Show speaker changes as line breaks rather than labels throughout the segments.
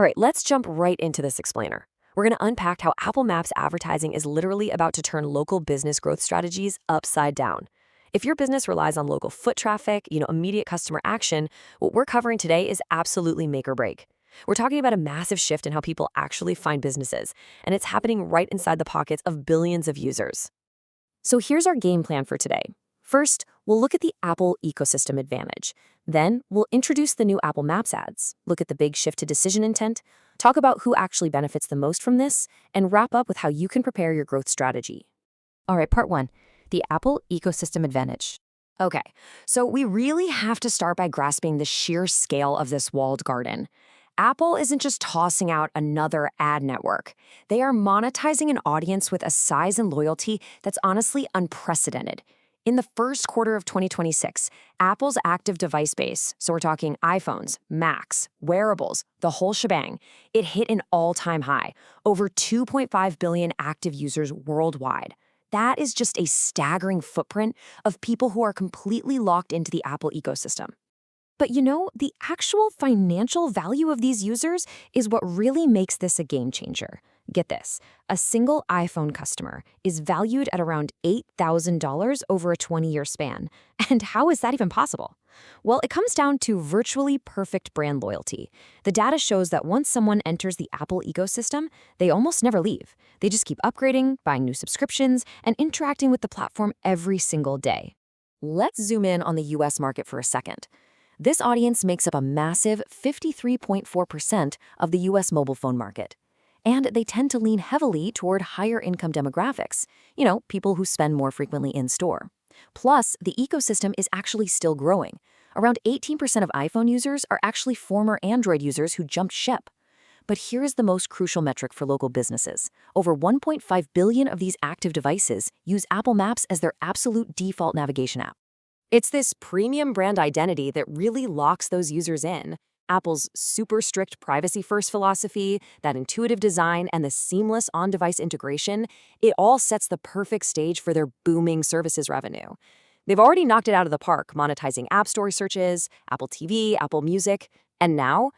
All right, let's jump right into this explainer. We're going to unpack how Apple Maps advertising is literally about to turn local business growth strategies upside down. If your business relies on local foot traffic, immediate customer action, what we're covering today is absolutely make or break. We're talking about a massive shift in how people actually find businesses, and it's happening right inside the pockets of billions of users. So here's our game plan for today. First, we'll look at the Apple ecosystem advantage. Then, we'll introduce the new Apple Maps ads, look at the big shift to decision intent, talk about who actually benefits the most from this, and wrap up with how you can prepare your growth strategy.
All right, part one, the Apple ecosystem advantage.
Okay, so we really have to start by grasping the sheer scale of this walled garden. Apple isn't just tossing out another ad network. They are monetizing an audience with a size and loyalty that's honestly unprecedented. In the first quarter of 2026, Apple's active device base, so we're talking iPhones, Macs, wearables, the whole shebang, it hit an all-time high, over 2.5 billion active users worldwide. That is just a staggering footprint of people who are completely locked into the Apple ecosystem. But the actual financial value of these users is what really makes this a game changer. Get this, a single iPhone customer is valued at around $8,000 over a 20-year span. And how is that even possible? Well, it comes down to virtually perfect brand loyalty. The data shows that once someone enters the Apple ecosystem, they almost never leave. They just keep upgrading, buying new subscriptions, and interacting with the platform every single day. Let's zoom in on the US market for a second. This audience makes up a massive 53.4% of the US mobile phone market. And they tend to lean heavily toward higher income demographics, people who spend more frequently in store. Plus, the ecosystem is actually still growing. Around 18% of iPhone users are actually former Android users who jumped ship. But here's the most crucial metric for local businesses. Over 1.5 billion of these active devices use Apple Maps as their absolute default navigation app. It's this premium brand identity that really locks those users in. Apple's super strict privacy-first philosophy, that intuitive design, and the seamless on-device integration, it all sets the perfect stage for their booming services revenue. They've already knocked it out of the park, monetizing App Store searches, Apple TV, Apple Music, and now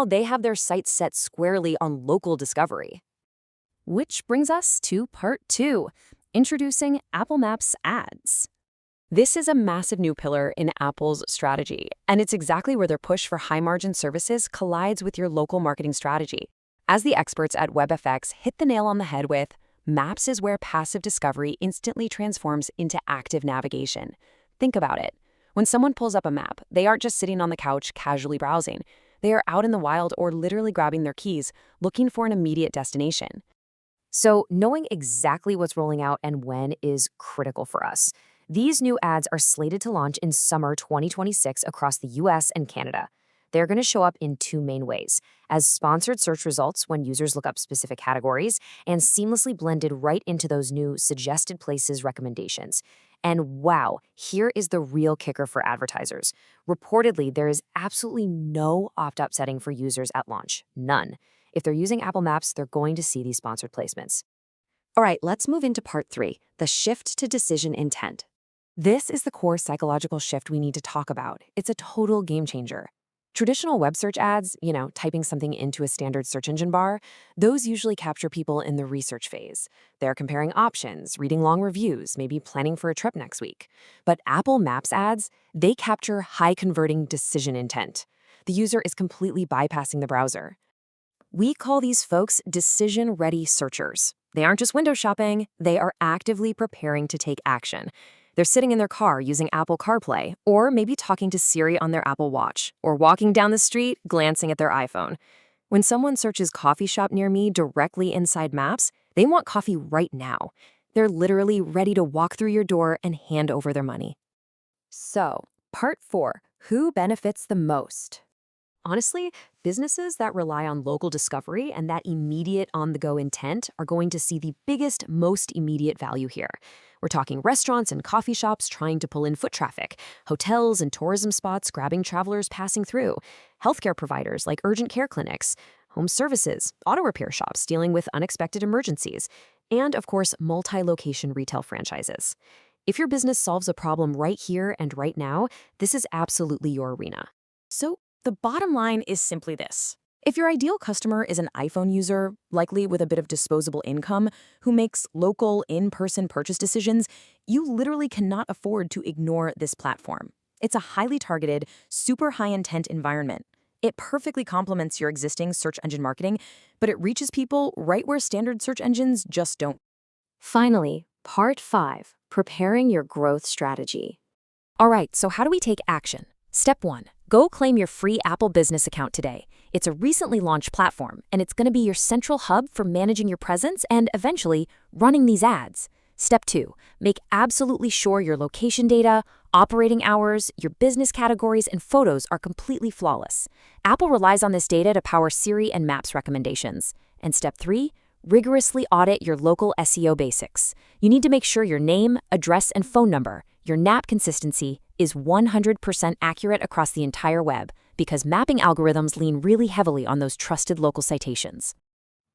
they have their sights set squarely on local discovery. Which brings us to part two, introducing Apple Maps ads. This is a massive new pillar in Apple's strategy, and it's exactly where their push for high-margin services collides with your local marketing strategy. As the experts at WebFX hit the nail on the head with, Maps is where passive discovery instantly transforms into active navigation. Think about it. When someone pulls up a map, they aren't just sitting on the couch casually browsing. They are out in the wild or literally grabbing their keys, looking for an immediate destination. So knowing exactly what's rolling out and when is critical for us. These new ads are slated to launch in summer 2026 across the US and Canada. They're going to show up in two main ways, as sponsored search results when users look up specific categories, and seamlessly blended right into those new suggested places recommendations. And wow, here is the real kicker for advertisers. Reportedly, there is absolutely no opt-out setting for users at launch. None. If they're using Apple Maps, they're going to see these sponsored placements. All right, let's move into part three, the shift to decision intent. This is the core psychological shift we need to talk about. It's a total game changer. Traditional web search ads, typing something into a standard search engine bar, those usually capture people in the research phase. They're comparing options, reading long reviews, maybe planning for a trip next week. But Apple Maps ads, they capture high-converting decision intent. The user is completely bypassing the browser. We call these folks decision-ready searchers. They aren't just window shopping, they are actively preparing to take action. They're sitting in their car using Apple CarPlay, or maybe talking to Siri on their Apple Watch, or walking down the street, glancing at their iPhone. When someone searches coffee shop near me directly inside Maps, they want coffee right now. They're literally ready to walk through your door and hand over their money. So, part four, who benefits the most? Honestly, businesses that rely on local discovery and that immediate on-the-go intent are going to see the biggest, most immediate value here. We're talking restaurants and coffee shops trying to pull in foot traffic, hotels and tourism spots grabbing travelers passing through, healthcare providers like urgent care clinics, home services, auto repair shops dealing with unexpected emergencies, and, of course, multi-location retail franchises. If your business solves a problem right here and right now, this is absolutely your arena.
So, the bottom line is simply this.
If your ideal customer is an iPhone user, likely with a bit of disposable income, who makes local, in-person purchase decisions, you literally cannot afford to ignore this platform. It's a highly targeted, super high-intent environment. It perfectly complements your existing search engine marketing, but it reaches people right where standard search engines just don't.
Finally, part 5, preparing your growth strategy. All right, so how do we take action? Step 1, go claim your free Apple Business account today. It's a recently launched platform, and it's going to be your central hub for managing your presence and, eventually, running these ads. Step 2, make absolutely sure your location data, operating hours, your business categories, and photos are completely flawless. Apple relies on this data to power Siri and Maps recommendations. And Step 3, rigorously audit your local SEO basics. You need to make sure your name, address, and phone number, your NAP consistency, is 100% accurate across the entire web, because mapping algorithms lean really heavily on those trusted local citations.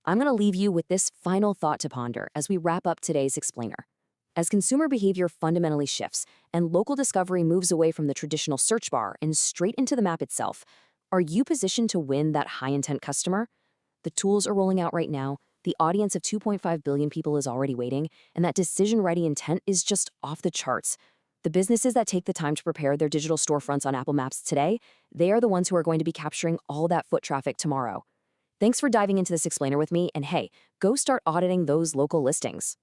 I'm going to leave you with this final thought to ponder as we wrap up today's explainer. As consumer behavior fundamentally shifts and local discovery moves away from the traditional search bar and straight into the map itself, are you positioned to win that high-intent customer? The tools are rolling out right now. The audience of 2.5 billion people is already waiting, and that decision-ready intent is just off the charts. The businesses that take the time to prepare their digital storefronts on Apple Maps today, they are the ones who are going to be capturing all that foot traffic tomorrow. Thanks for diving into this explainer with me, and hey, go start auditing those local listings.